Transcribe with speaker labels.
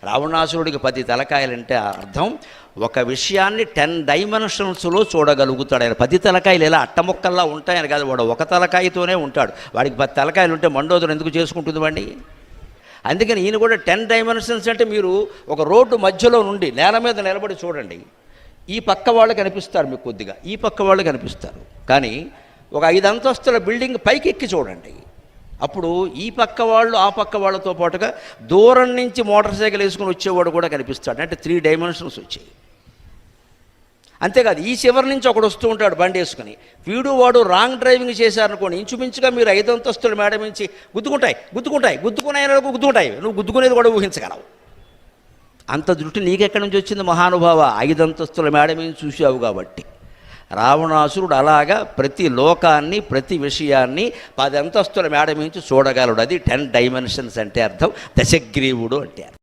Speaker 1: రావణాసురుడికి 10 తలకాయలంటే అర్థం ఒక విషయాన్ని 10 డైమెన్షన్స్లో చూడగలుగుతాడు ఆయన. 10 తలకాయలు ఇలా అట్టముక్కల్లా ఉంటాయని కాదు, వాడు ఒక తలకాయతోనే ఉంటాడు. వాడికి 10 తలకాయలు ఉంటే మండోదరం ఎందుకు చేసుకుంటుంది వాడిని? అందుకని ఈయన కూడా 10 డైమెన్షన్స్ అంటే మీరు ఒక రోడ్డు మధ్యలో నుండి నేల మీద నిలబడి చూడండి, ఈ పక్క వాళ్ళు కనిపిస్తారు మీకు కొద్దిగా, ఈ పక్క వాళ్ళు కనిపిస్తారు. కానీ ఒక 5 అంతస్తుల బిల్డింగ్ పైకి ఎక్కి చూడండి, అప్పుడు ఈ పక్క వాళ్ళు ఆ పక్క వాళ్ళతో పాటుగా దూరం నుంచి మోటార్ సైకిల్ వేసుకుని వచ్చేవాడు కూడా కనిపిస్తాడు. అంటే 3 డైమెన్షన్స్ వచ్చాయి. అంతేకాదు ఈ చివరి నుంచి ఒకడు వస్తూ ఉంటాడు బండి వేసుకుని, వాడు రాంగ్ డ్రైవింగ్ చేశారనుకోండి, ఇంచుమించుగా మీరు 5 అంతస్తుల మేడ నుంచి గుద్దుకున్నాయి నువ్వు గుద్దుకునేది కూడా ఊహించగలవు. అంత దృష్టి నీకెక్కడి నుంచి వచ్చింది మహానుభావ? 5 అంతస్తుల మేడ మీద చూసావు కాబట్టి. రావణాసురుడు అలాగా ప్రతి లోకాన్ని ప్రతి విషయాన్ని 10 అంతస్తుల మేడ నుంచి చూడగలడు. అది 10 డైమెన్షన్స్ అంటే అర్థం, దశగ్రీవుడు అంటే అర్థం.